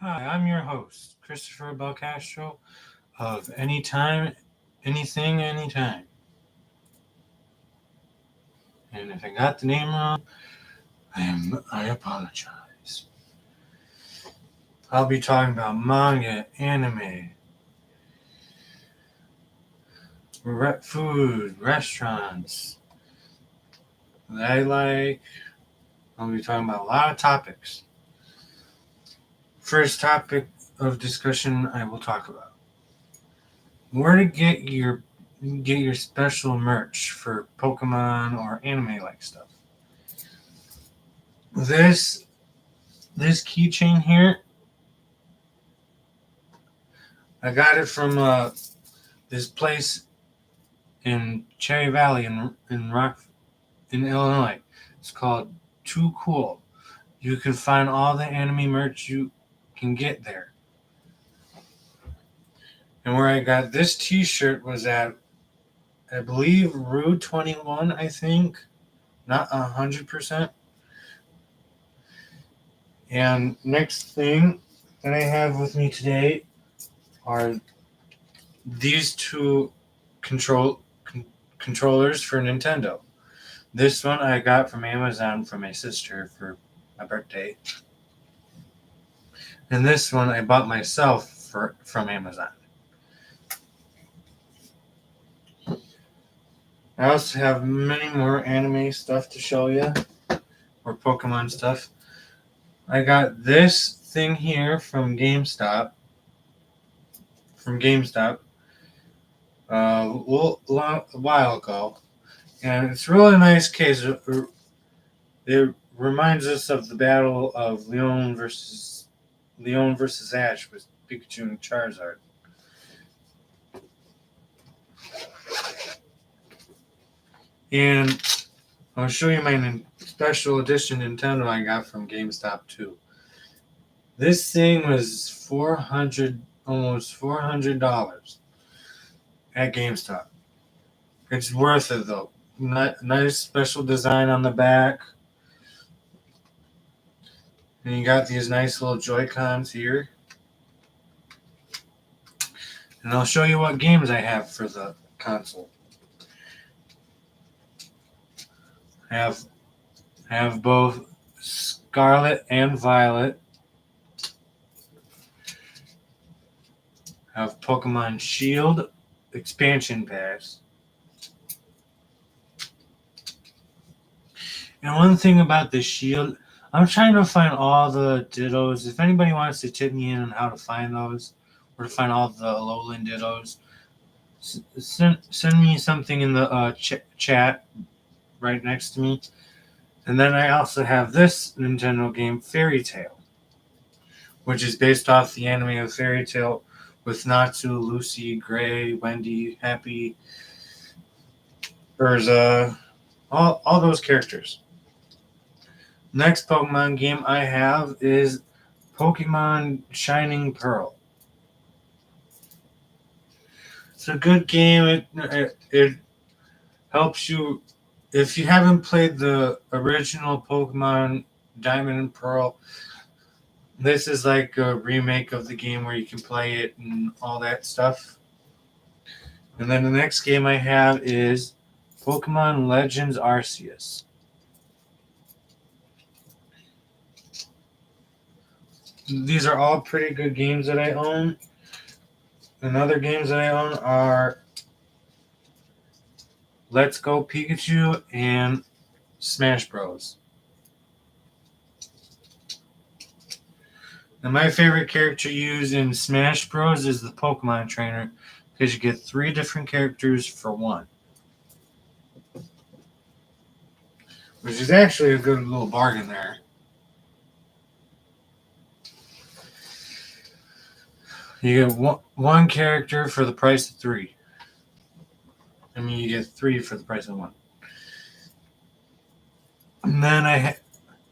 Hi, I'm your host, Christopher Belcastro of Anytime, Anything, Anytime. And if I got the name wrong, I apologize. I'll be talking about manga, anime, food, restaurants that I like. I'll be talking about a lot of topics. First topic of discussion I will talk about where to get your special merch for Pokemon or anime like stuff. This this keychain here, I got it from this place in Cherry Valley in Illinois. It's called Too Cool. You can find all the anime merch you can get there. And where I got this T-shirt was at, I believe, Rude 21. I think, not 100%. And next thing that I have with me today are these two controllers for Nintendo. This one I got from Amazon from my sister for my birthday. And this one I bought myself from Amazon. I also have many more anime stuff to show you, or Pokemon stuff. I got this thing here from GameStop. A while ago, and it's a really nice case. It reminds us of the battle of Leon versus Ash with Pikachu and Charizard. And I'll show you my special edition Nintendo I got from GameStop too. This thing was almost $400 at GameStop. It's worth it though. Nice special design on the back. And you got these nice little Joy-Cons here. And I'll show you what games I have for the console. I have both Scarlet and Violet. I have Pokemon Shield expansion packs. And one thing about the Shield, I'm trying to find all the Dittos. If anybody wants to tip me in on how to find those, or to find all the Alolan Dittos, send me something in the chat right next to me. And then I also have this Nintendo game, Fairy Tail, which is based off the anime of Fairy Tail with Natsu, Lucy, Gray, Wendy, Happy, Urza, all those characters. Next Pokemon game I have is Pokemon Shining Pearl. It's a good game. It helps you. If you haven't played the original Pokemon Diamond and Pearl, this is like a remake of the game where you can play it and all that stuff. And then the next game I have is Pokemon Legends Arceus. These are all pretty good games that I own. And other games that I own are Let's Go Pikachu and Smash Bros. And my favorite character used in Smash Bros. Is the Pokemon Trainer, because you get 3 different characters for 1. Which is actually a good little bargain there. You get one character for the price of 3. I mean, you get 3 for the price of 1. And then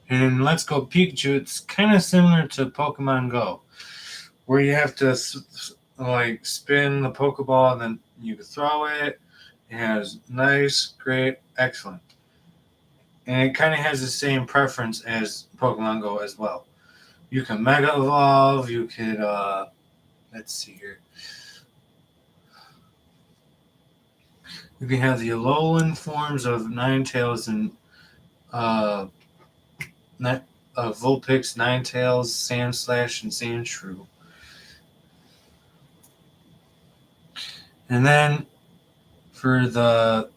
in Let's Go Pikachu, it's kind of similar to Pokemon Go, where you have to spin the Pokeball and then you can throw it. It has nice, great, excellent. And it kind of has the same preference as Pokemon Go as well. You can Mega Evolve. You could, let's see here. You can have the Alolan forms of Ninetales and uh, Vulpix, Ninetales, Sandslash, and Sandshrew. And then for the,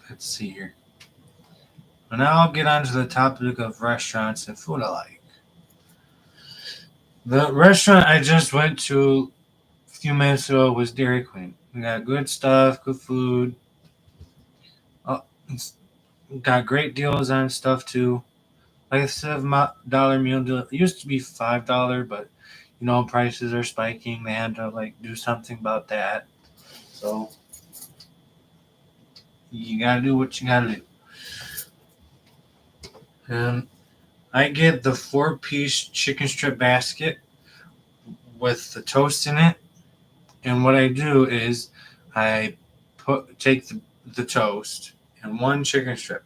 let's see here. And now I'll get on to the topic of restaurants and food I like. The restaurant I just went to a few minutes ago was Dairy Queen. We got good stuff, good food. It's got great deals on stuff too. Like a $7 meal deal. It used to be $5, but prices are spiking. They had to do something about that. So you gotta do what you gotta do. And I get the 4-piece chicken strip basket with the toast in it. And what I do is I take the toast and one chicken strip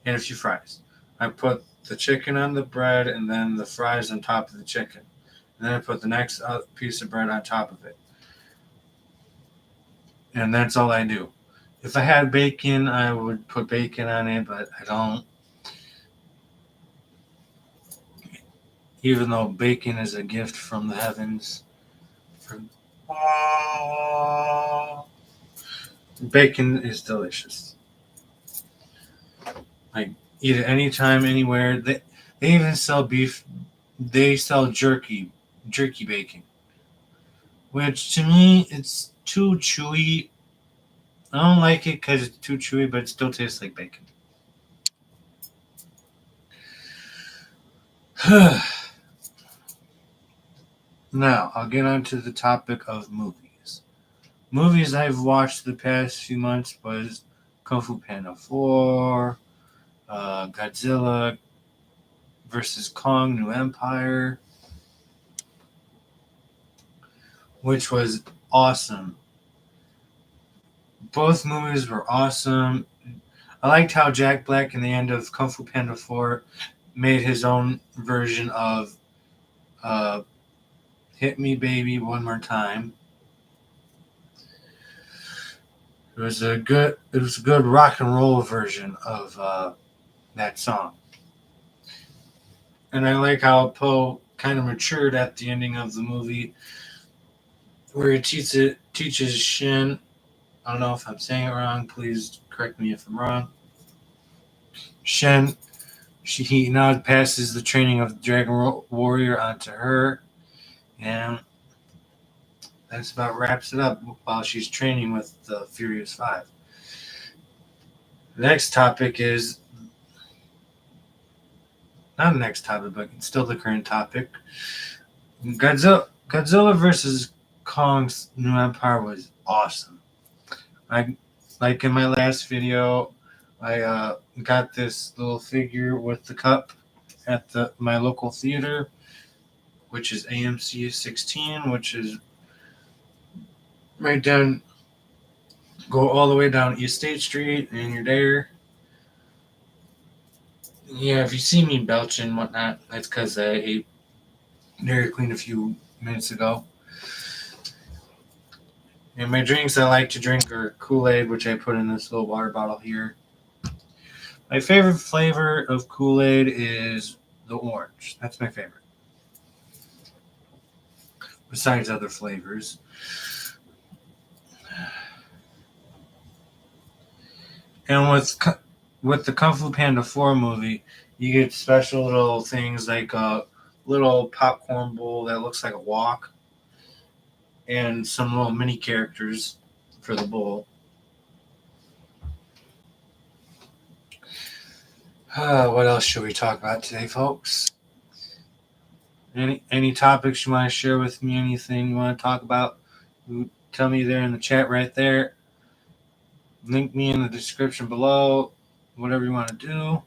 and a few fries. I put the chicken on the bread and then the fries on top of the chicken. And then I put the next piece of bread on top of it. And that's all I do. If I had bacon, I would put bacon on it, but I don't. Even though bacon is a gift from the heavens. Bacon is delicious. I eat it anytime, anywhere. They even sell beef. They sell jerky bacon, which to me it's too chewy. I don't like it because it's too chewy, but it still tastes like bacon. Now I'll get on to the topic of movies. Movies I've watched the past few months was Kung Fu Panda 4, Godzilla versus Kong New Empire, which was awesome. Both movies were awesome. I liked how Jack Black in the end of Kung Fu Panda 4 made his own version of Hit Me Baby One More Time. It was a good rock and roll version of that song. And I like how Poe kind of matured at the ending of the movie, where he teaches Shin. I don't know if I'm saying it wrong. Please correct me if I'm wrong. Shen, he now passes the training of the Dragon Warrior onto her, and that's about wraps it up while she's training with the Furious Five. The next topic is not the next topic, but still the current topic. Godzilla versus Kong's New Empire was awesome. Like in my last video, I got this little figure with the cup at my local theater, which is AMC 16, which is right down. Go all the way down East State Street, and you're there. Yeah, if you see me belching and whatnot, that's because I ate Dairy Queen a few minutes ago. And my drinks I like to drink are Kool-Aid, which I put in this little water bottle here. My favorite flavor of Kool-Aid is the orange. That's my favorite. Besides other flavors. And with the Kung Fu Panda 4 movie, you get special little things like a little popcorn bowl that looks like a wok, and some little mini characters for the bowl. What else should we talk about today, folks? Any topics you want to share with me? Anything you want to talk about? Tell me there in the chat right there. Link me in the description below. Whatever you want to do.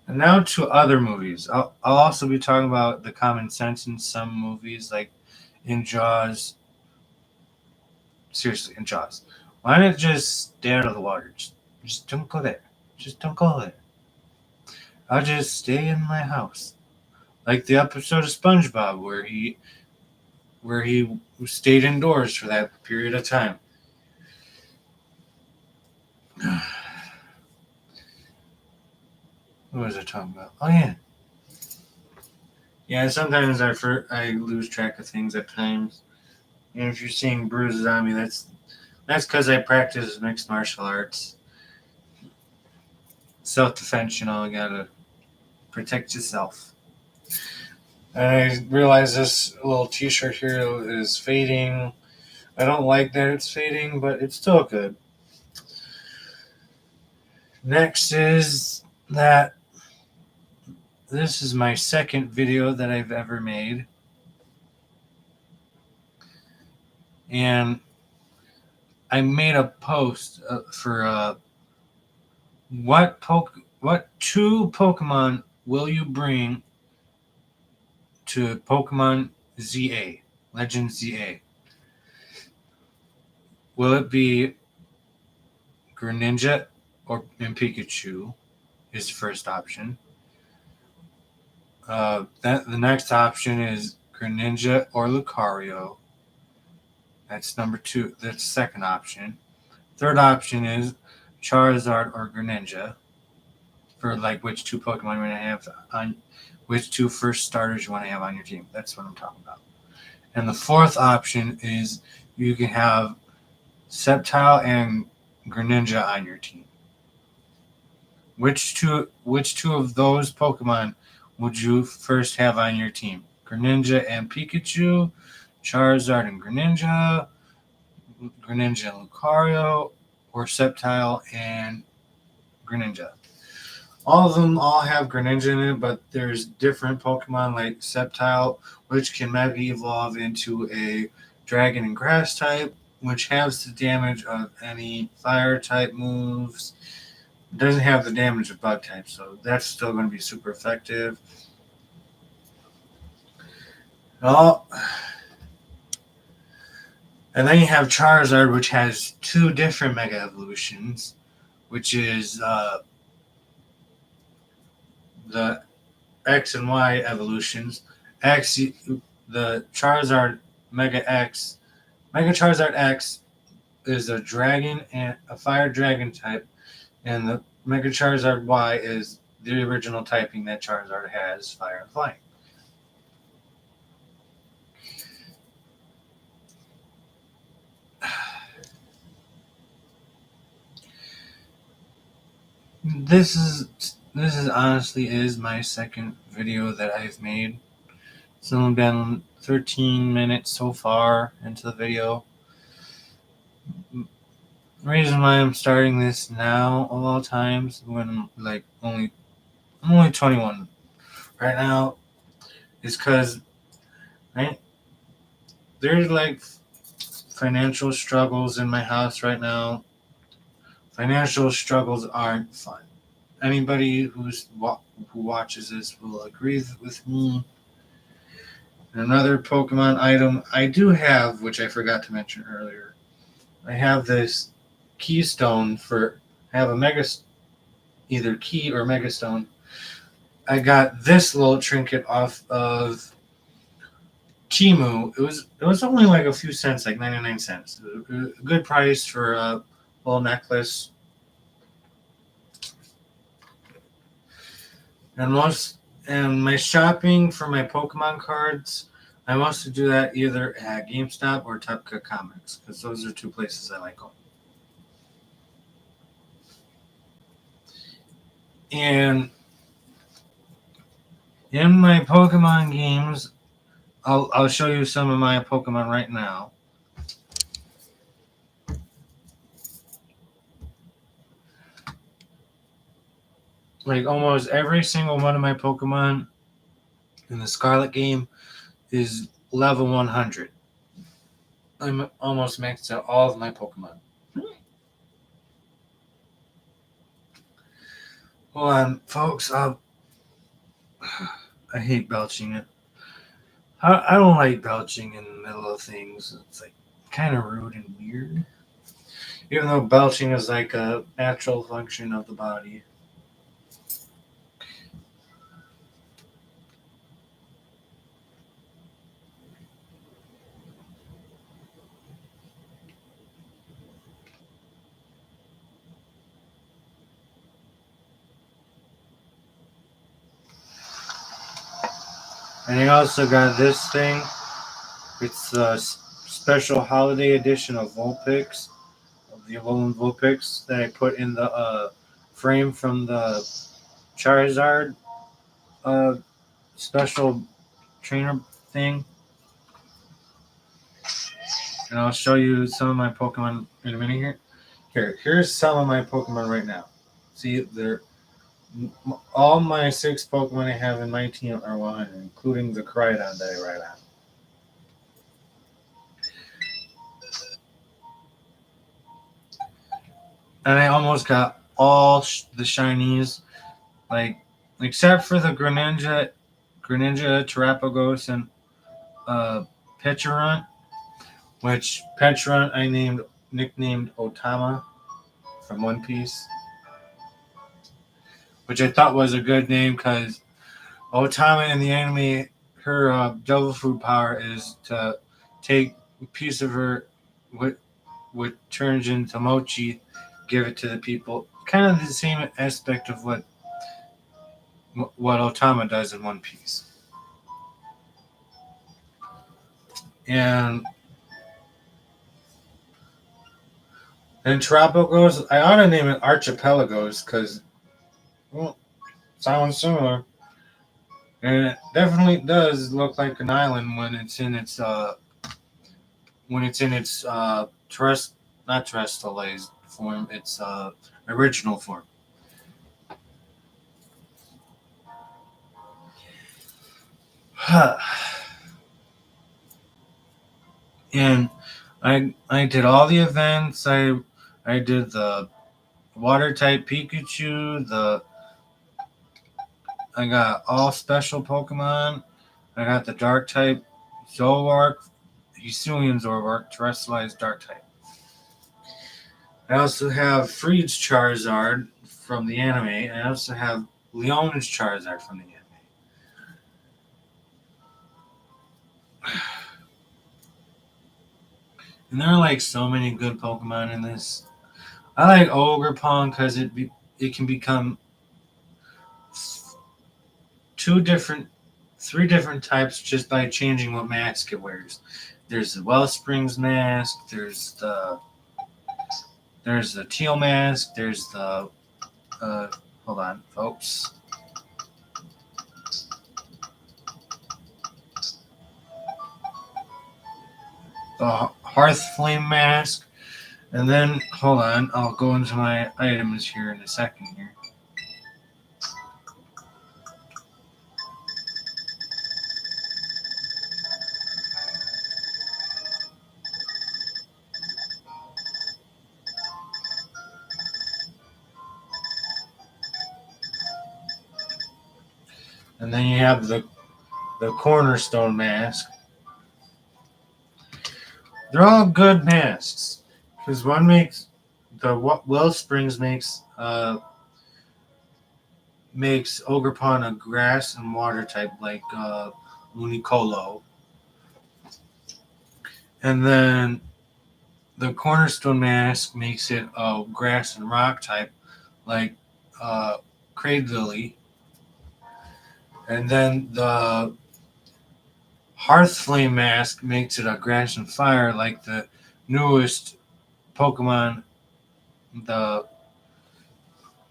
And now to other movies. I'll also be talking about the common sense in some movies, like in Jaws. Seriously, in Jaws. Why not just stay out of the water? Just don't go there. Just don't go there. I'll just stay in my house. Like the episode of SpongeBob where he stayed indoors for that period of time. What was I talking about? Oh yeah. Yeah, sometimes I lose track of things at times. And if you're seeing bruises on me, that's because I practice mixed martial arts. Self-defense, you gotta protect yourself. And I realize this little t-shirt here is fading. I don't like that it's fading, but it's still good. Next is that this is my second video that I've ever made. And I made a post for what two Pokemon will you bring to Pokemon ZA, Legend ZA? Will it be Greninja and Pikachu? Is the first option. The next option is Greninja or Lucario. That's number 2. That's the second option. Third option is Charizard or Greninja. For like which two Pokemon you want to have on, which two first starters you want to have on your team. That's what I'm talking about. And the fourth option is you can have Sceptile and Greninja on your team. Which two of those Pokemon would you first have on your team? Greninja and Pikachu, Charizard and Greninja and Lucario, or Sceptile and Greninja? All of them have Greninja in it, but there's different Pokemon like Sceptile, which can Mega Evolve into a Dragon and Grass type, which has the damage of any Fire type moves. It doesn't have the damage of Bug type, so that's still going to be super effective. Oh, and then you have Charizard, which has 2 different Mega Evolutions, which is the X and Y evolutions. The Charizard Mega X, Mega Charizard X is a dragon and a fire dragon type, and the Mega Charizard Y is the original typing that Charizard has, fire and flying. This is honestly is my second video that I've made. It's only been 13 minutes so far into the video. The reason why I'm starting this now of all times when I'm only 21 right now is because there's financial struggles in my house right now. Financial struggles aren't fun. Anybody who watches this will agree with me. Another Pokemon item I do have, which I forgot to mention earlier, I have this Keystone I have a either Key or Mega Stone. I got this little trinket off of Temu. It was only like a few cents, like 99 cents. A good price for a little necklace. And my shopping for my Pokemon cards, I mostly do that either at GameStop or Tupka Comics, because those are 2 places I like going. And in my Pokemon games, I'll show you some of my Pokemon right now. Like almost every single one of my Pokemon in the Scarlet game is level 100. I'm almost maxed out all of my Pokemon. Hold on, folks. I hate belching it. I don't like belching in the middle of things. It's like kind of rude and weird. Even though belching is like a natural function of the body. And I also got this thing. It's a special holiday edition of Vulpix, of the Alolan Vulpix that I put in the frame from the Charizard uh, special trainer thing. And I'll show you some of my Pokemon in a minute here. Here's some of my Pokemon right now. See, they're all my 6 Pokemon I have in my team are 100, including the Koraidon that I ride on. And I almost got all the shinies, like except for the Greninja, Terapagos, and uh, Pecharunt, which Pecharunt I nicknamed Otama from One Piece, which I thought was a good name because Otama in the anime, her devil fruit power is to take a piece of her, what turns into mochi, give it to the people. Kind of the same aspect of what Otama does in One Piece. And and Tropicals, I ought to name it Archipelagos because, well, sounds similar. And it definitely does look like an island when it's in its not terrestrialized form, its original form. And I did all the events. I did the water type Pikachu. The I got all special Pokemon. I got the dark type Zoroark, Hisuian Zoroark, terrestrialized dark type. I also have Freed's Charizard from the anime. I also have Leon's Charizard from the anime. And there are like so many good Pokemon in this. I like Ogerpon because it can become two different, three different types just by changing what mask it wears. There's the Wellsprings mask. There's the teal mask. There's the hold on, folks. The Hearth Flame mask. And then hold on, I'll go into my items here in a second here. And then you have the Cornerstone mask. They're all good masks because one makes the Wellsprings makes Ogerpon a grass and water type like Lunicolo, and then the Cornerstone mask makes it a grass and rock type like uh, Cradlilly, and then the Hearthflame mask makes it a grass and fire like the newest Pokemon. The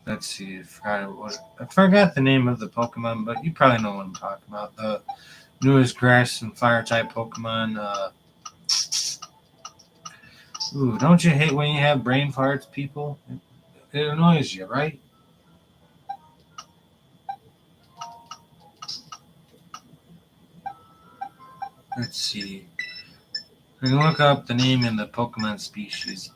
let's see, I forgot the name of the Pokemon, but you probably know what I'm talking about. The newest grass and fire type Pokemon. Ooh, don't you hate when you have brain farts, people? It annoys you, right? Let's see. We can look up the name in the Pokemon species.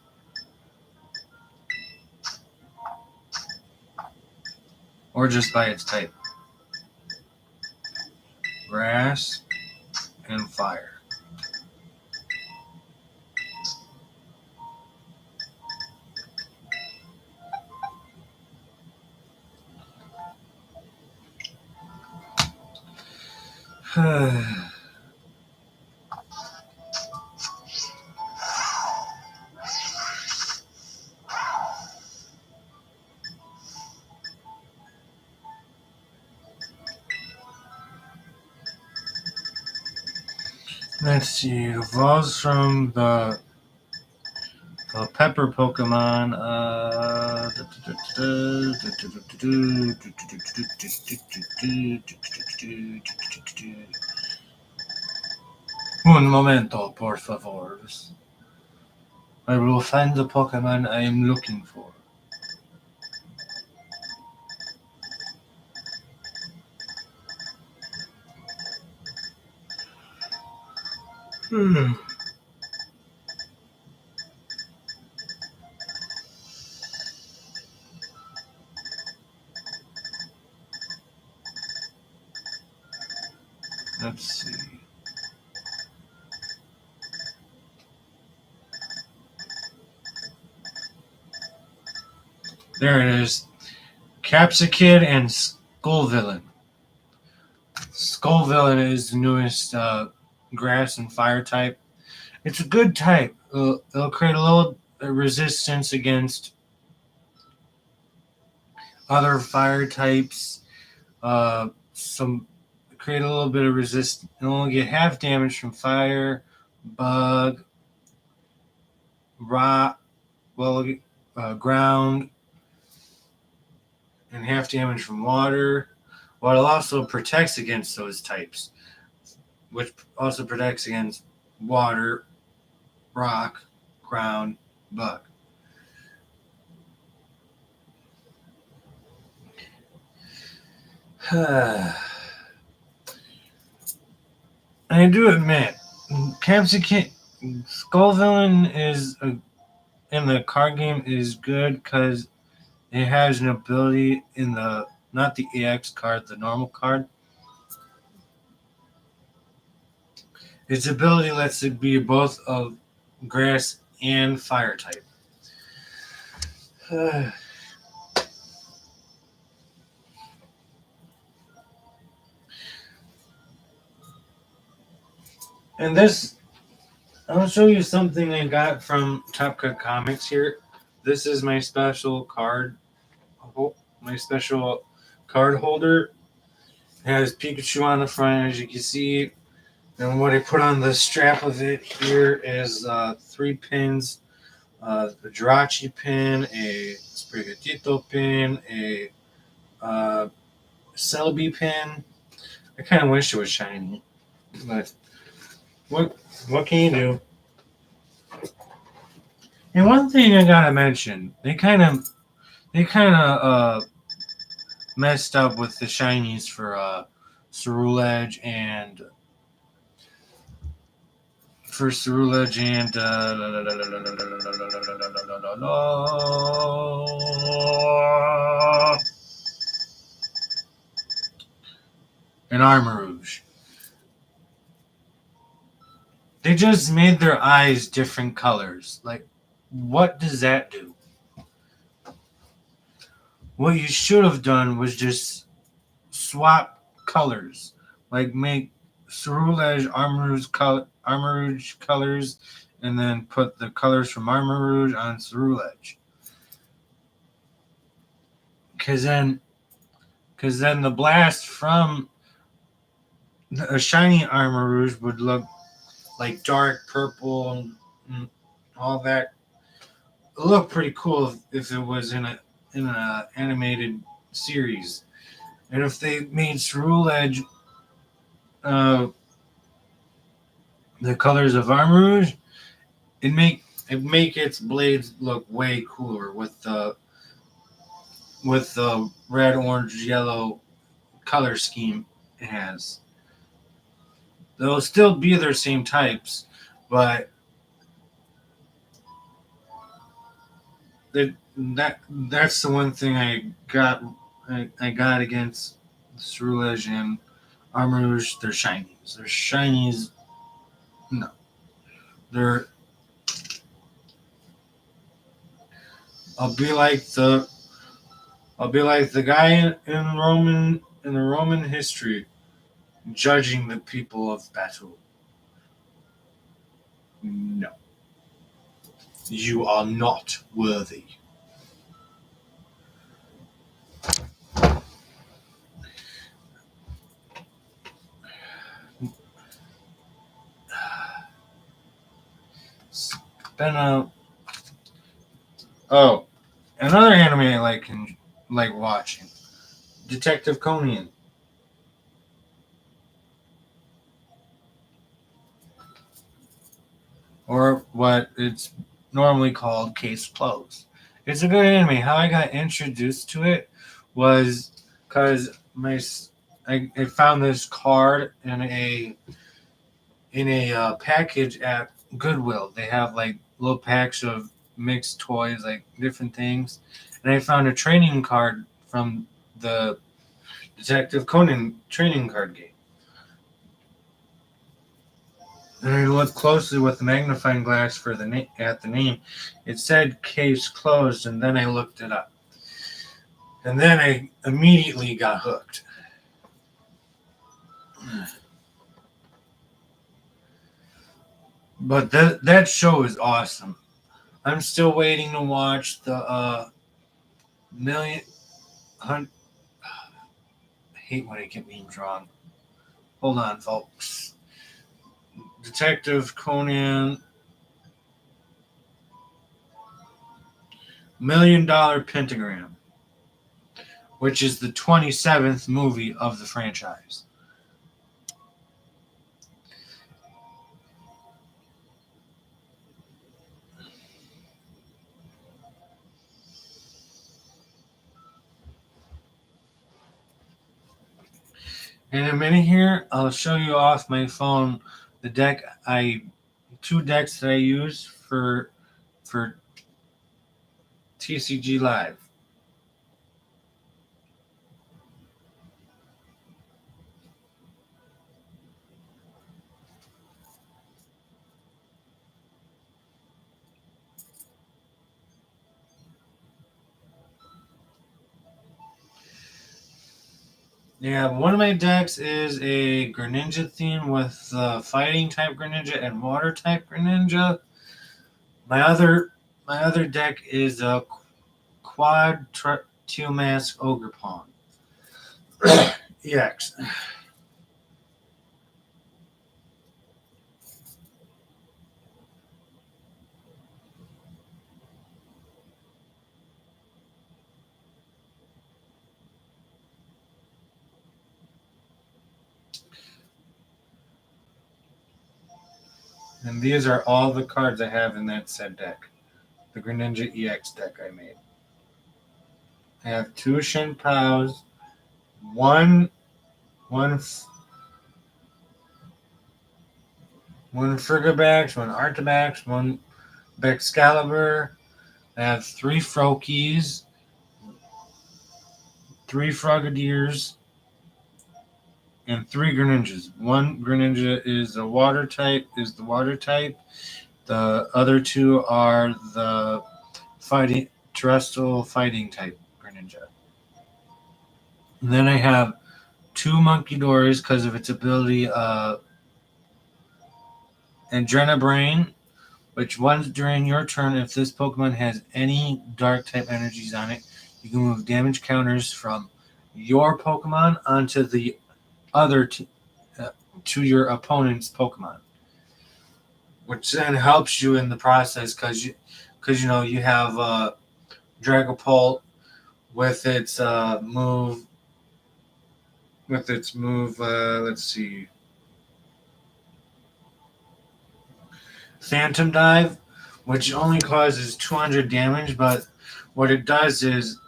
Or just by its type. Grass and fire. Let's see. It evolves from the pepper Pokemon. Un momento, por favor. I will find the Pokemon I am looking for. Hmm. Let's see. There it is. Capsicid and Skullvillain. Skullvillain is the newest grass and fire type. It's a good type. It'll create a little resistance against other fire types. Some create a little bit of resistance. It'll only get half damage from fire, bug, rock, ground, and half damage from water. While it also protects against those types, which also protects against water, rock, ground, bug. I do admit, Capsicum Skullvillain in the card game is good because it has an ability in the not the EX card, the normal card. Its ability lets it be both of grass and fire type. And this, I'll show you something I got from Top Cut Comics here. This is my special card, my special card holder. It has Pikachu on the front, as you can see. And what I put on the strap of it here is 3 pins, a Jirachi pin, a Sprigatito pin, a Celebi pin. I kind of wish it was shiny, but what can you do? And one thing I gotta mention, they kind of messed up with the shinies for Cerulege and and Armarouge. They just made their eyes different colors. Like, what does that do? What you should have done was just swap colors. Like, make Cerulege Armarouge colors, and then put the colors from Armarouge on Cerulege. Because then the blast from a shiny Armarouge would look like dark purple and all that. It would look pretty cool if it was in an animated series. And if they made Cerulege the colors of Armarouge, it make its blades look way cooler with the red, orange, yellow color scheme it has. They'll still be their same types, but that's the one thing I got against Cerulege and Armarouge. They're shinies. They're shinies. No, they're. I'll be like the guy in the Roman history judging the people of battle. No, you are not worthy. been a oh another anime I like watching, Detective Conan, or what it's normally called Case Closed. It's a good anime. How I got introduced to it was because I found this card in a package at Goodwill. They have like little packs of mixed toys, like different things, and I found a training card from the Detective Conan training card game. And I looked closely with the magnifying glass for at the name. It said case closed, and then I looked it up. And then I immediately got hooked. But that show is awesome. I'm still waiting to watch the million. Hun- I hate when I get names wrong. Hold on, folks. Detective Conan, $1 Million Pentagram, which is the 27th movie of the franchise. In a minute here, I'll show you off my phone the two decks that I use for TCG Live. Yeah, one of my decks is a Greninja theme with fighting type Greninja and water type Greninja. My other my other deck is a quad Teal Mask Ogre Pawn. EX. And these are all the cards I have in that said deck. The Greninja EX deck I made. I have two Shin Paos, one one one Frigibax, one Artabax, one Bexcalibur. I have three Froakies, three Frogadiers, and three Greninjas. One Greninja is the water type. The other two are the fighting terrestrial fighting type Greninja. And then I have two Monkey Dories because of its ability Andrena Brain, which once during your turn, if this Pokemon has any dark type energies on it, you can move damage counters from your Pokemon onto the other to your opponent's Pokemon, which then helps you in the process because you have Dragapult with its move. Let's see, Phantom Dive, which only causes 200 damage, but what it does is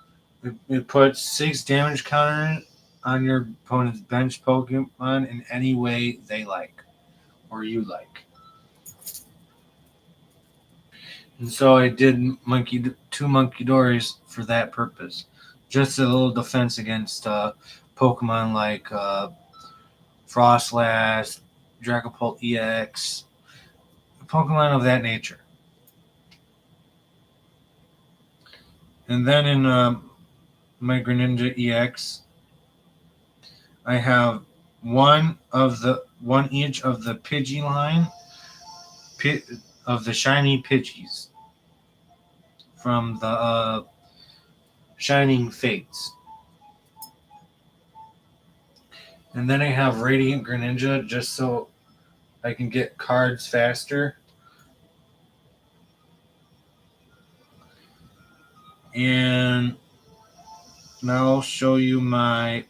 it puts 6 damage counter on your opponent's bench Pokemon in any way they like or you like. And so I did two Monkey Dories for that purpose. Just a little defense against Pokemon like Frostlass, Dragapult EX, Pokemon of that nature. And then in my Greninja EX, I have one each of the Pidgey line of the shiny Pidgeys from the Shining Fates. And then I have Radiant Greninja just so I can get cards faster. And now I'll show you my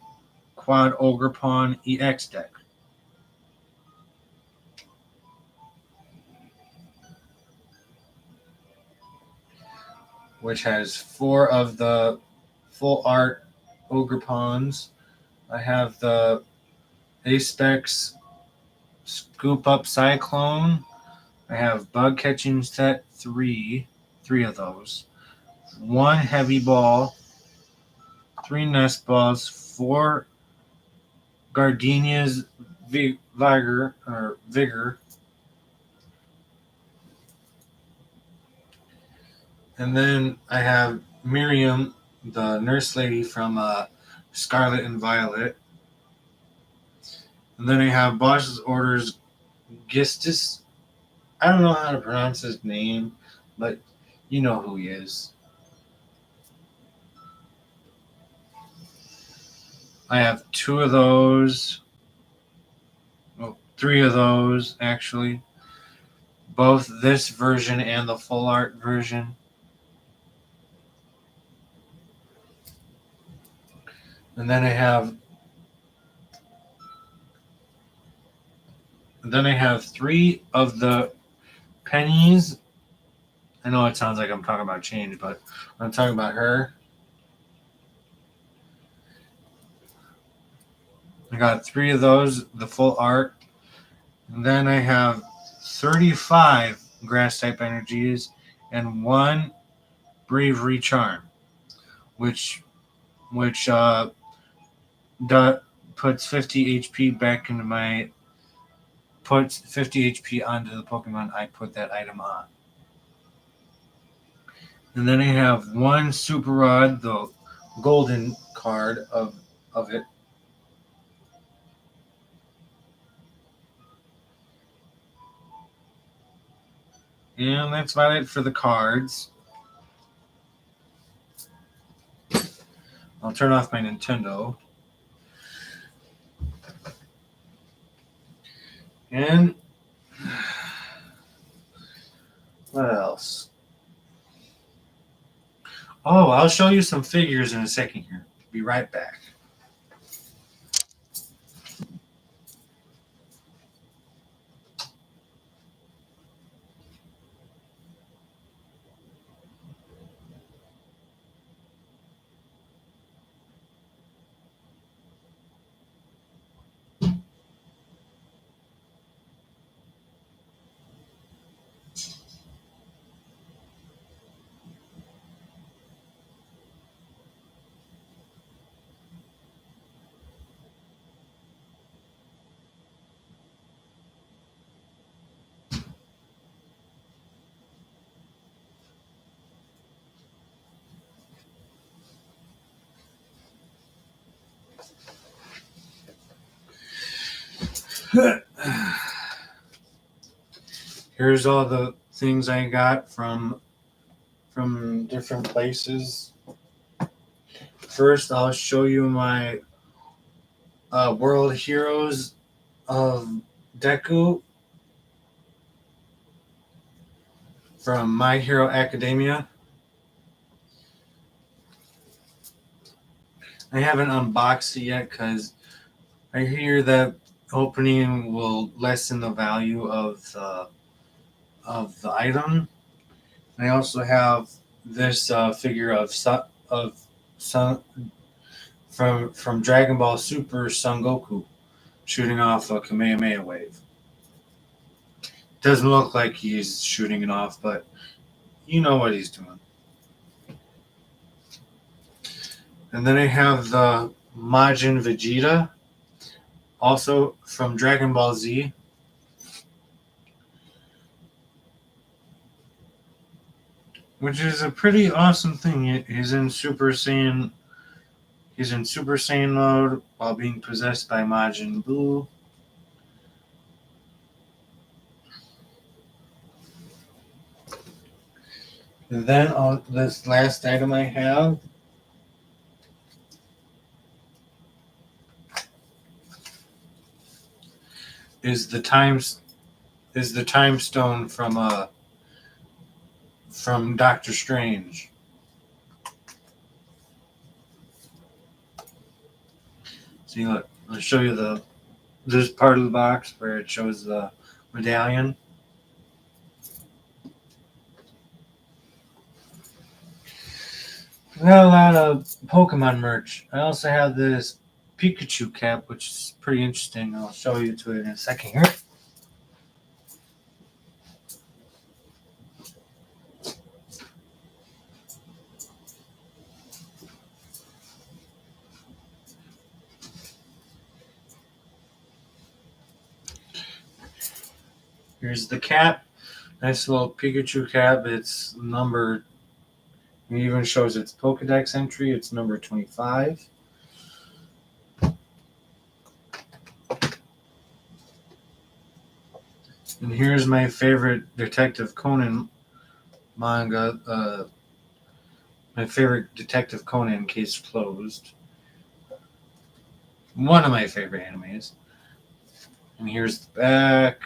Quad Ogre Pawn EX deck. Which has 4 of the full art Ogre Pawns. I have the Apex Scoop Up Cyclone. I have Bug Catching Set 3 of those. 1 Heavy Ball. 3 Nest Balls. 4 Gardenia's Vigor. And then I have Miriam, the nurse lady from Scarlet and Violet. And then I have Boss's Orders Gistus. I don't know how to pronounce his name, but you know who he is. I have 2 of those. Well, 3 of those, actually. Both this version and the full art version. And then I have 3 of the pennies. I know it sounds like I'm talking about change, but I'm talking about her. I got 3 of those, the full art. And then I have 35 grass type energies and 1 bravery charm, which puts 50 HP back into my puts 50 HP onto the Pokemon I put that item on. And then I have 1 Super Rod, the golden card of it. And that's about it for the cards. I'll turn off my Nintendo. And what else? Oh, I'll show you some figures in a second here. Be right back. Here's all the things I got from different places. First, I'll show you my World Heroes of Deku from My Hero Academia. I haven't unboxed it yet because I hear that opening will lessen the value of the item. I also have this figure of Sun from Dragon Ball Super Son Goku shooting off a Kamehameha wave. Doesn't look like he's shooting it off, but you know what he's doing. And then I have the Majin Vegeta, also from Dragon Ball Z. Which is a pretty awesome thing. He's in Super Saiyan mode while being possessed by Majin Buu. And then on this last item I have is the time stone from Doctor Strange. See, look, I'll show you this part of the box where it shows the medallion. We got a lot of Pokemon merch. I also have this Pikachu cap, which is pretty interesting. I'll show you to it in a second here. Here's the cap. Nice little Pikachu cap. It's number. It even shows its Pokedex entry. It's number 25. And here's my favorite Detective Conan manga. My favorite Detective Conan case closed. One of my favorite animes. And here's the back.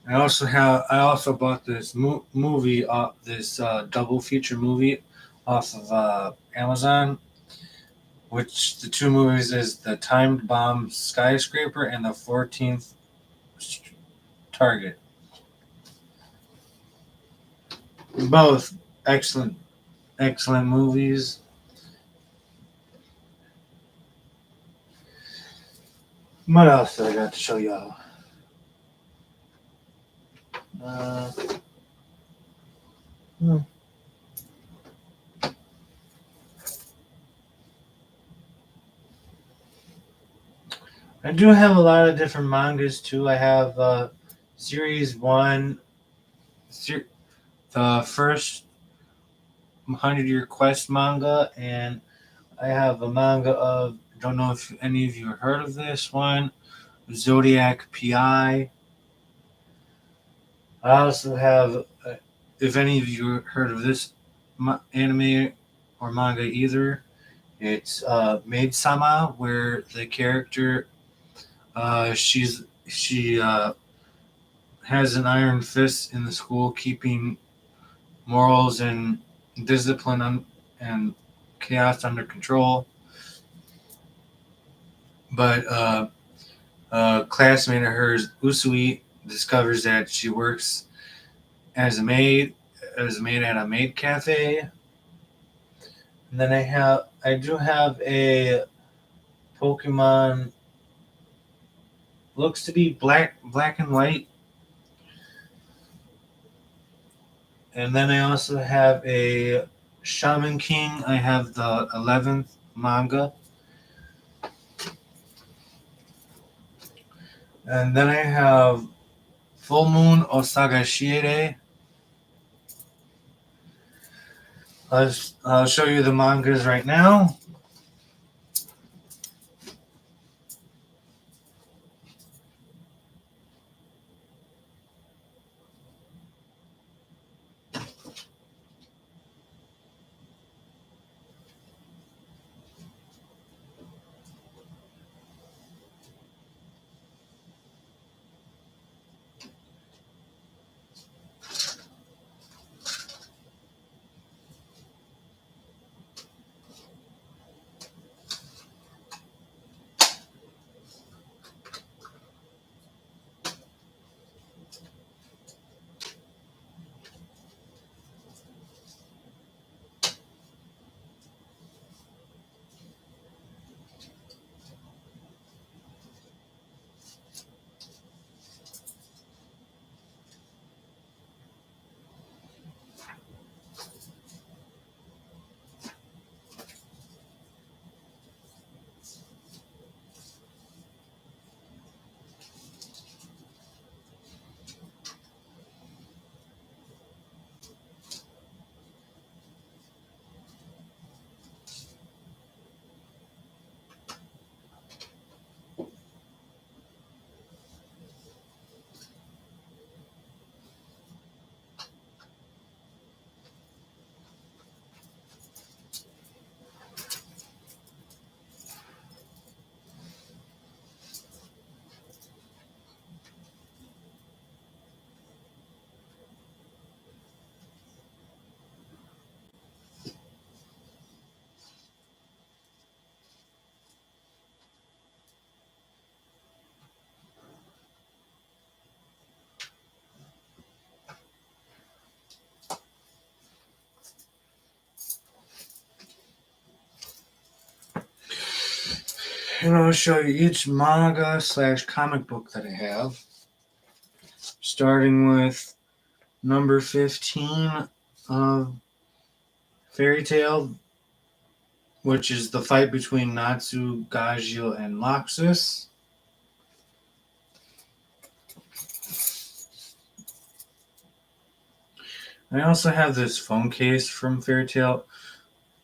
I also bought this movie, this double feature movie off of Amazon, which the two movies is the Timed Bomb Skyscraper and the 14th Target. Both excellent movies. What else did I got to show y'all? I do have a lot of different mangas too. I have series one, the first 100-Year Quest manga, and I have a manga of, don't know if any of you have heard of this one, Zodiac PI. I also have, if any of you heard of this anime or manga either, it's Maid Sama, where the character she has an iron fist in the school, keeping morals and discipline and chaos under control. But a classmate of hers, Usui, discovers that she works as a maid at a maid cafe. And then I do have a Pokemon, looks to be black and white. And then I also have a Shaman King. I have the 11th manga. And then I have Full Moon Osagashire. I'll show you the mangas right now. And I'll show you each manga slash comic book that I have. Starting with number 15 of Fairy Tail, which is the fight between Natsu, Gajeel, and Loxus. I also have this phone case from Fairy Tail.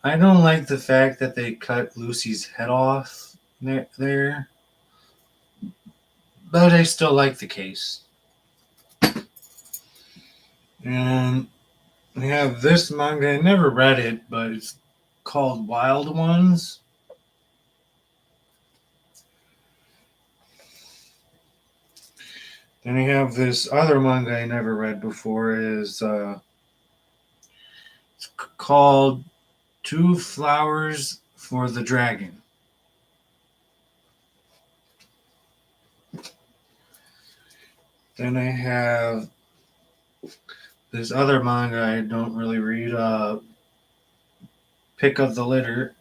I don't like the fact that they cut Lucy's head off there, but I still like the case. And I have this manga. I never read it, but it's called Wild Ones. Then I have this other manga I never read before. It's called Two Flowers for the Dragon. Then I have this other manga I don't really read, Pick of the Litter.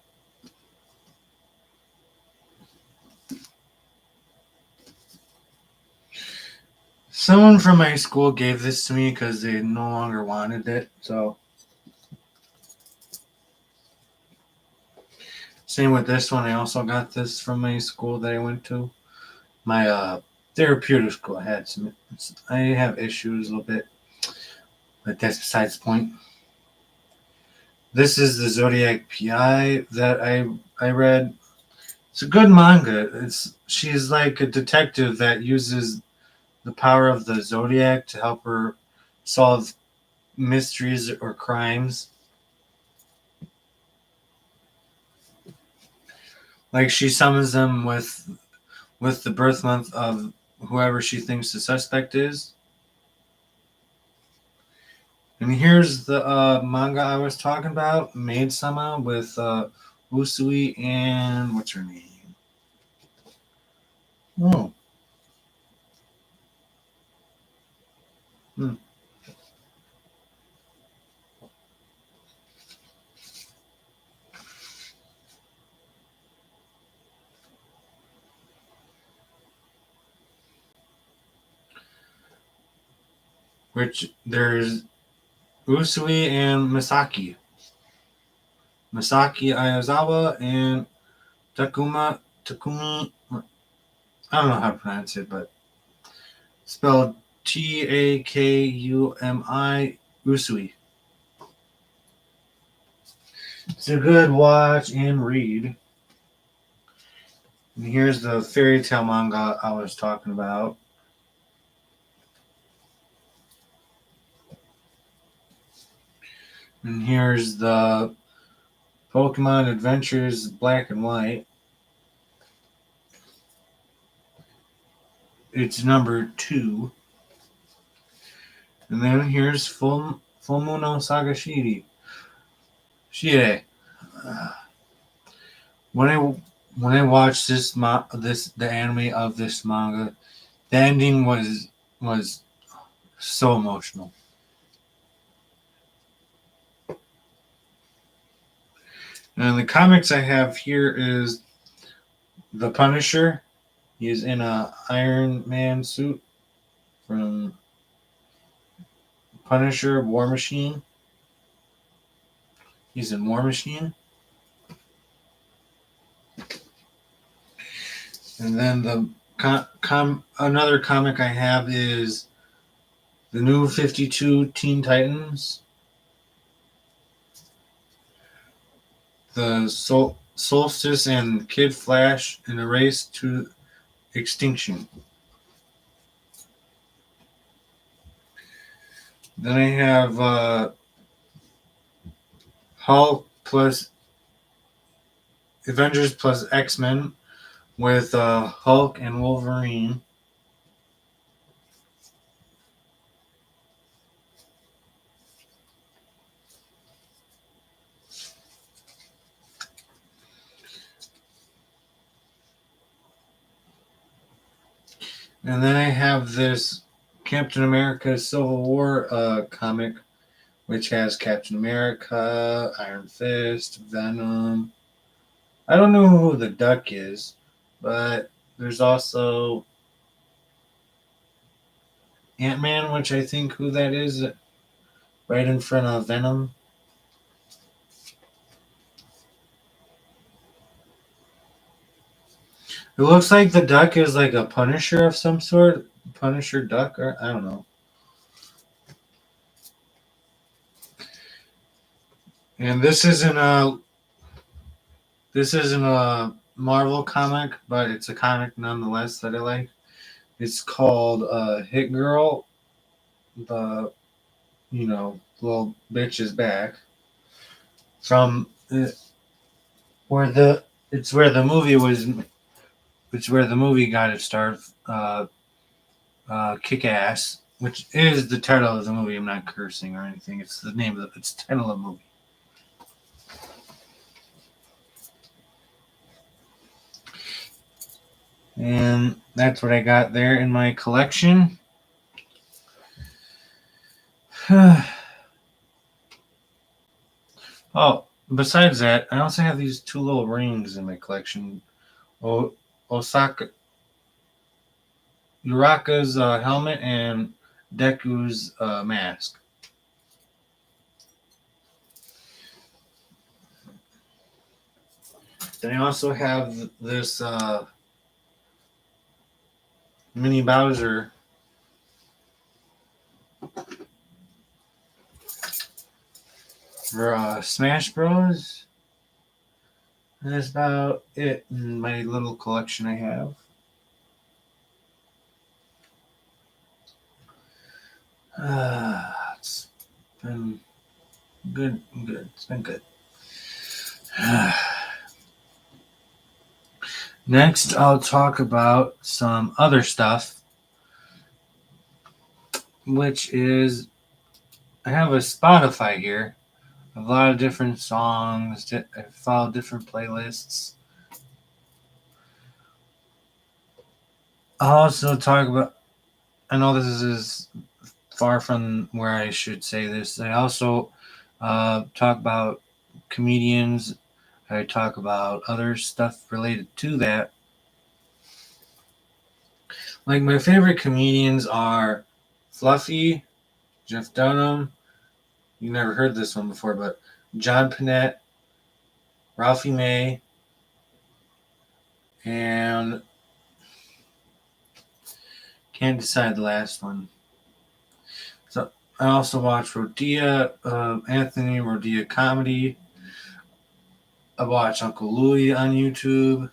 Someone from my school gave this to me because they no longer wanted it, so. Same with this one. I also got this from my school that I went to. My therapeutic school. I have issues a little bit, but that's besides the point. This is the Zodiac PI that I read. It's a good manga. She's like a detective that uses the power of the Zodiac to help her solve mysteries or crimes. Like she summons them with the birth month of whoever she thinks the suspect is. And here's the manga I was talking about, Maid Sama, with Usui and what's her name? Oh. Hmm. Which there's Usui and Masaki. Masaki Ayazawa and Takumi. I don't know how to pronounce it, but spelled Takumi Usui. It's a good watch and read. And here's the fairy tale manga I was talking about. And here's the Pokemon Adventures Black and White. It's number 2. And then here's Fullmono Saga Shire. When I watched the anime of this manga, the ending was so emotional. And the comics I have here is the Punisher. He's in a Iron Man suit from Punisher War Machine. He's in War Machine. And then the another comic I have is the New 52 Teen Titans. The Solstice and Kid Flash in a race to extinction. Then I have Hulk plus Avengers plus X-Men with Hulk and Wolverine. And then I have this Captain America Civil War comic, which has Captain America, Iron Fist, Venom. I don't know who the Duck is. But there's also Ant-Man, which I think who that is, right in front of Venom. It looks like the duck is like a Punisher of some sort. Punisher duck, or I don't know. And this isn't a Marvel comic, but it's a comic nonetheless that I like. It's called Hit Girl. The little bitch is back from where the it's where the movie was. It's where the movie got its start. Kick Ass, which is the title of the movie. I'm not cursing or anything. It's the name of it's the title of the movie. And that's what I got there in my collection. Oh, besides that, I also have these two little rings in my collection. Osaka Uraka's helmet and Deku's mask. Then I also have this mini Bowser for Smash Bros. And that's about it in my little collection I have. It's been good. It's been good. Next, I'll talk about some other stuff, which is I have a Spotify here. A lot of different songs. I follow different playlists. I'll also talk about. I know this is far from where I should say this. I also talk about comedians. I talk about other stuff related to that. Like my favorite comedians are Fluffy, Jeff Dunham. You never heard this one before, but John Panette, Ralphie May, and can't decide the last one. So I also watch Rodea, Anthony Rodea comedy. I watch Uncle Louie on YouTube.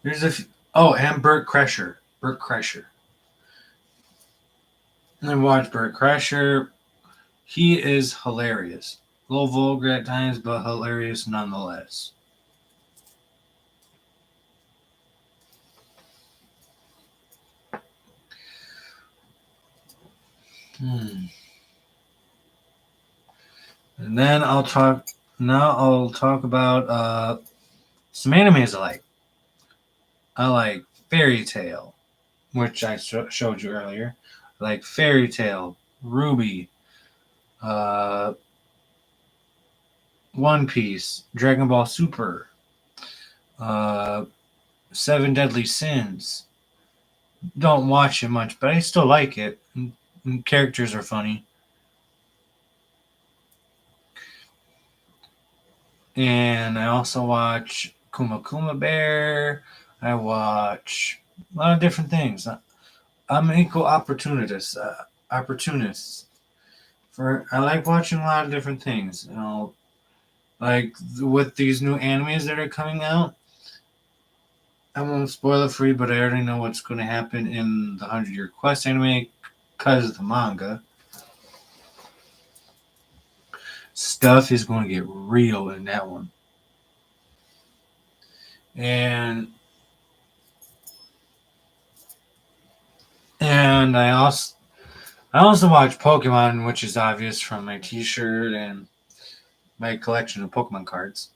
There's and Burt Kreischer. Burt Kreischer. And I watch Burt Kreischer. He is hilarious. A little vulgar at times, but hilarious nonetheless. And then I'll talk. Now I'll talk about some animes I like. I like Fairy Tail, which I showed you earlier. I like Fairy Tail, Ruby, uh, One Piece, Dragon Ball Super, uh, Seven Deadly Sins. Don't watch it much, but I still like it. And characters are funny. And I also watch Kuma Kuma Bear. I watch a lot of different things. I'm an equal opportunist. Opportunist. I like watching a lot of different things. Like with these new animes that are coming out. I won't spoil it for you, but I already know what's going to happen in the 100-Year Quest anime because of the manga. Stuff is going to get real in that one. And I also watch Pokemon, which is obvious from my T-shirt and my collection of Pokemon cards.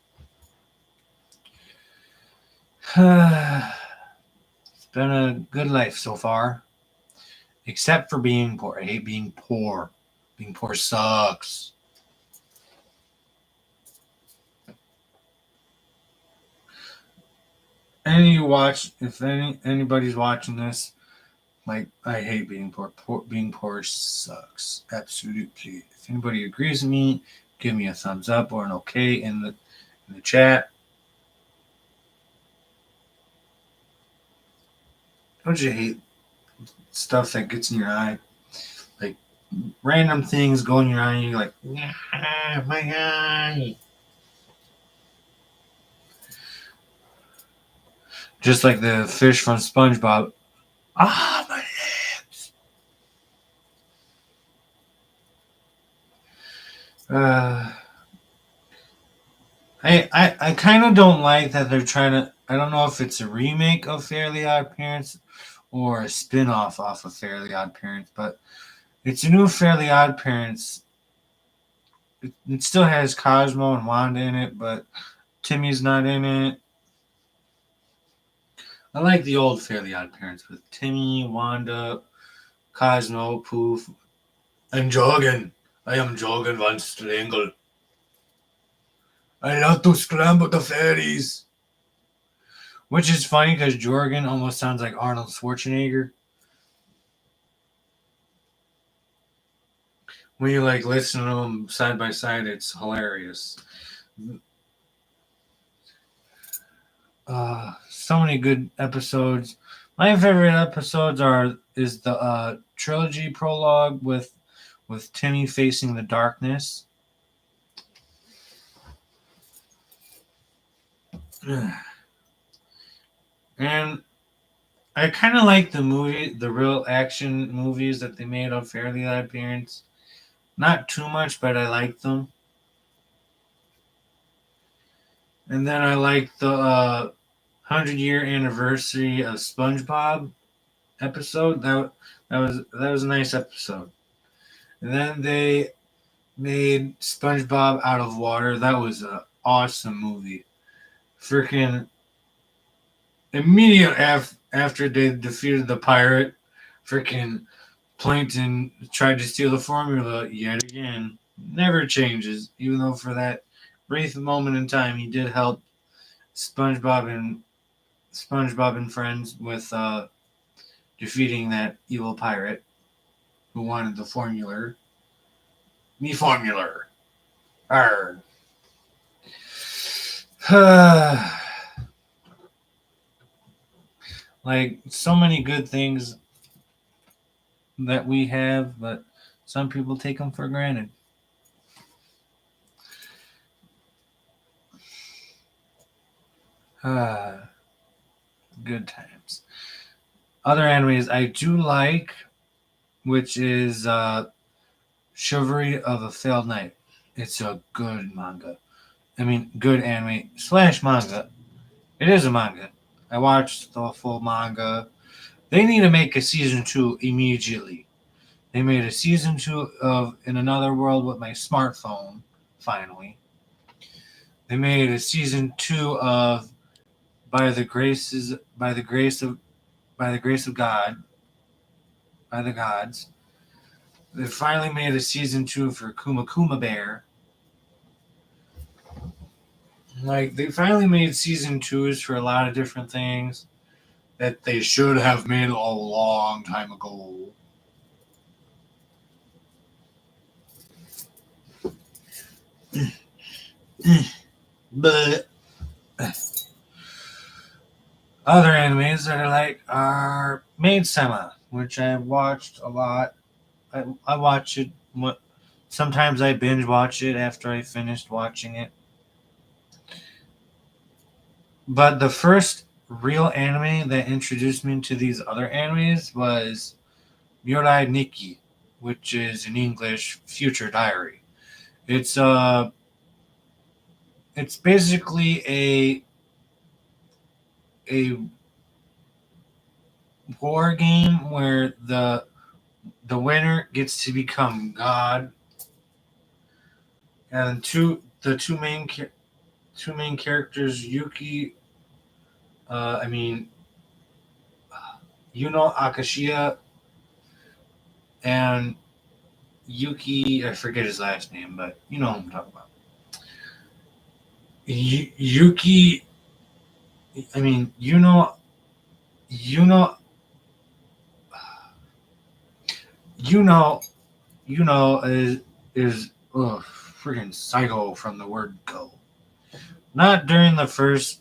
It's been a good life so far, except for being poor. I hate being poor. Being poor sucks. anybody's watching this, like, I hate being poor. Being poor sucks. Absolutely. If anybody agrees with me, give me a thumbs up or an okay in the chat. Don't you hate stuff that gets in your eye? Like random things go in your eye and you're like, ah, my eye. Just like the fish from SpongeBob. Ah, my lips. Uh, I kind of don't like that they're trying to. I don't know if it's a remake of Fairly Odd Parents or a spin off of Fairly Odd Parents, but it's a new Fairly Odd Parents. It still has Cosmo and Wanda in it, but Timmy's not in it. I like the old Fairly Odd Parents with Timmy, Wanda, Cosmo, Poof. I'm jogging. I am jogging one strangle. I love to scramble the fairies. Which is funny because Jorgen almost sounds like Arnold Schwarzenegger. When you like listen to them side by side, it's hilarious. So many good episodes. My favorite episodes is the trilogy prologue with Timmy facing the darkness. And I kind of like the real action movies that they made on Fairly Odd Parents. Not too much, but I like them. And then I like the 100-year anniversary of SpongeBob episode. That was a nice episode. And then they made SpongeBob out of water. That was an awesome movie. Freaking immediate after they defeated the pirate, freaking Plankton tried to steal the formula yet again. Never changes, even though for that brief moment in time he did help SpongeBob and friends with defeating that evil pirate who wanted the formula. Me formula. Arr. Like so many good things that we have, but some people take them for granted. Good times. Other animes I do like, which is Chivalry of a Failed Knight. It's a good manga. I mean, good anime / manga. It is a manga. I watched the full manga. They need to make a season 2 immediately. They made a season 2 of In Another World with My Smartphone, finally. They made a season 2 of By the Grace of God, by the gods. They finally made a season 2 for Kuma Kuma Bear. Like, they finally made season 2s for a lot of different things that they should have made a long time ago. But other animes that I like are Maid Sama, which I've watched a lot. I watch it. Sometimes I binge watch it after I finished watching it. But the first real anime that introduced me to these other animes was Murai Nikki, which is in English Future Diary. It's it's basically a war game where the winner gets to become God, and the two main characters, Yuki, I mean Yuno Akashiya and Yuki. I forget his last name, but you know who I'm talking about. Yuki I mean, you know, you know, is freaking psycho from the word go. Not during the first,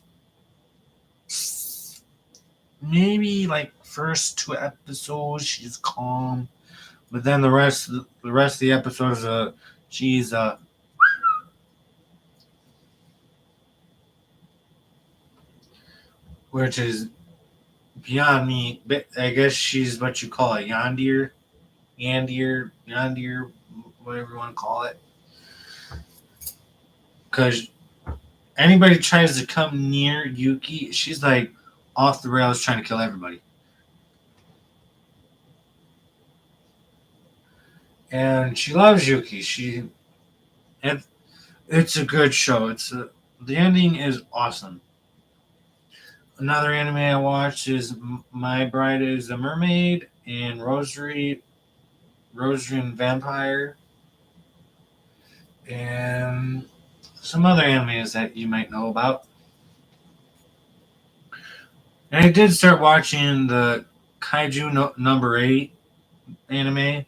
maybe like first two episodes, she's calm, but then the rest of the episodes, she's which is beyond me. But I guess she's what you call a yandir, whatever you want to call it. Because anybody tries to come near Yuki, she's like off the rails trying to kill everybody. And she loves Yuki. It, it's a good show. The ending is awesome. Another anime I watched is My Bride is a Mermaid and Rosary and Vampire, and some other animes that you might know about. And I did start watching the Kaiju number 8 anime.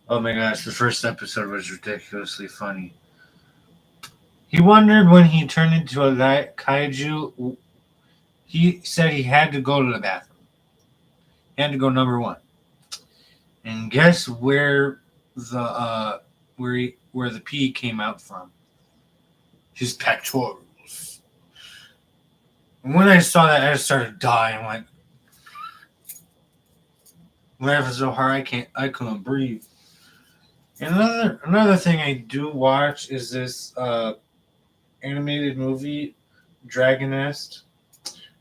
Oh my gosh, the first episode was ridiculously funny. He wondered when he turned into a kaiju, he said he had to go to the bathroom. He had to go number 1. And guess where where the pee came out from? His pectorals. And when I saw that, I just started dying. Like, laughing so hard I couldn't breathe. And another thing I do watch is this animated movie, Dragon Nest.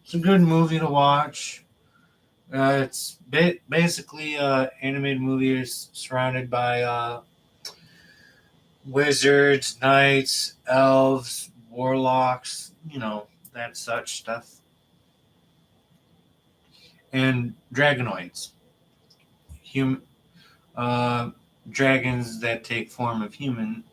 It's a good movie to watch. It's basically animated movie is surrounded by wizards, knights, elves, warlocks, that such stuff, and dragonoids, hum, uh, dragons that take form of humans.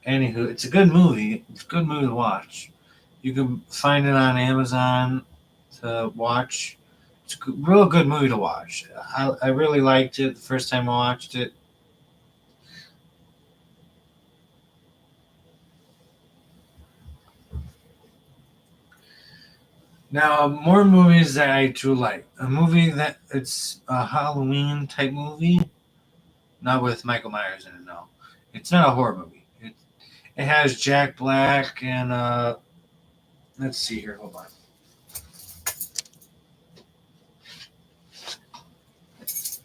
Anywho, it's a good movie. It's a good movie to watch. You can find it on Amazon to watch. It's a real good movie to watch. I really liked it the first time I watched it. Now, more movies that I do like. A movie that it's a Halloween type movie, not with Michael Myers in it. No, it's not a horror movie. It has Jack Black and let's see here. Hold on.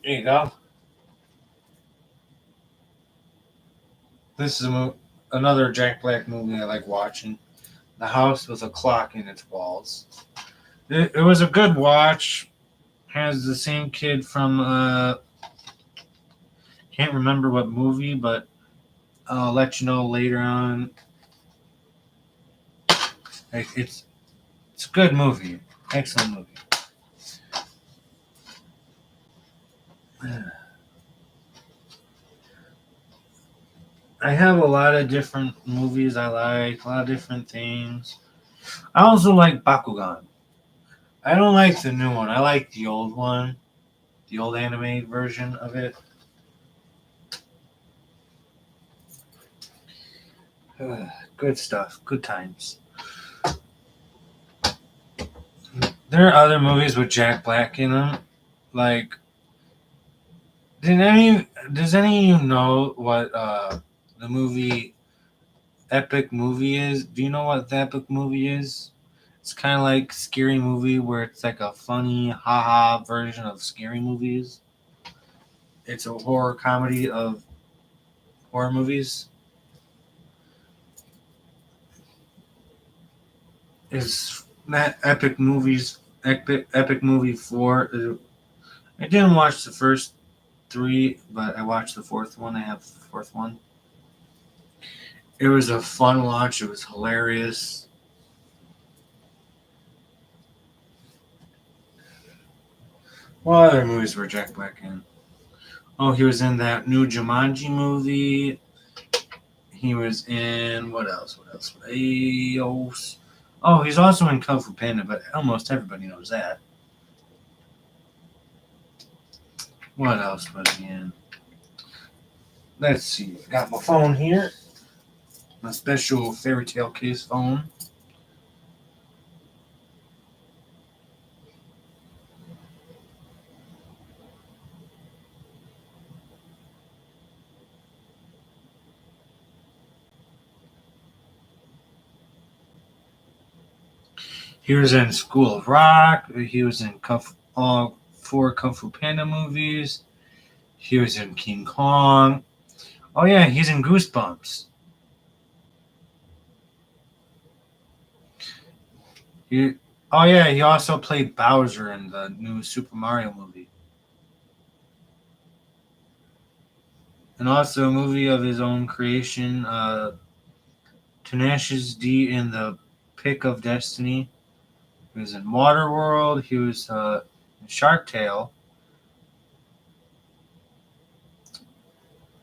There you go. This is another Jack Black movie I like watching. The House with a Clock in Its Walls. It was a good watch. Has the same kid from can't remember what movie, but I'll let you know later on. It's a good movie, excellent movie. I have a lot of different movies I like, a lot of different things. I also like Bakugan. I don't like the new one. I like the old one, the old anime version of it. Good stuff, good times. There are other movies with Jack Black in them. Like, does any of you know what the movie Epic Movie is? Do you know what the Epic Movie is? It's kind of like Scary Movie, where it's like a funny, haha version of Scary Movies. It's a horror comedy of horror movies. Is that Epic Movie 4? I didn't watch the first 3, but I watched the fourth one. I have the fourth one. It was a fun watch. It was hilarious. What other movies were Jack Black in? Oh, he was in that new Jumanji movie. He was in what else? Oh, he's also in Kung Fu Panda, but almost everybody knows that. What else was he in? Let's see. I got my phone here. My special fairy tale case phone. He was in School of Rock. He was in all four Kung Fu Panda movies. He was in King Kong. Oh yeah, he's in Goosebumps. He, oh yeah, he also played Bowser in the new Super Mario movie, and also a movie of his own creation, Tenacious D in the Pick of Destiny. He was in Waterworld. He was in Shark Tale.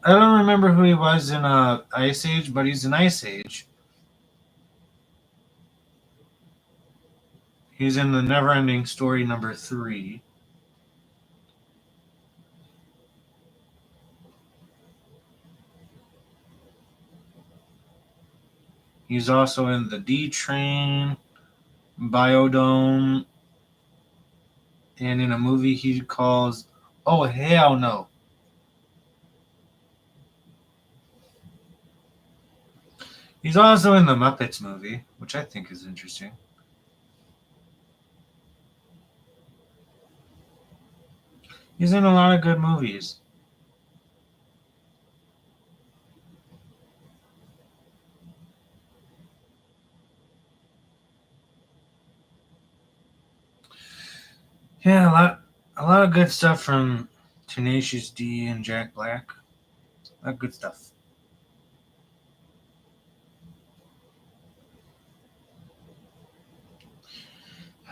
I don't remember who he was in Ice Age, but he's in Ice Age. He's in the Neverending Story #3. He's also in the D Train, Biodome, and in a movie he calls Oh Hell No. He's also in the Muppets movie, which I think is interesting. He's in a lot of good movies. Yeah, a lot of good stuff from Tenacious D and Jack Black. A lot of good stuff.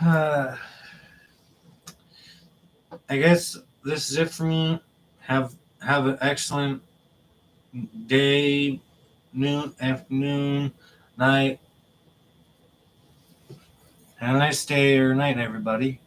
Uh, I guess this is it for me. Have an excellent day, noon, afternoon, night. Have a nice day or night, everybody.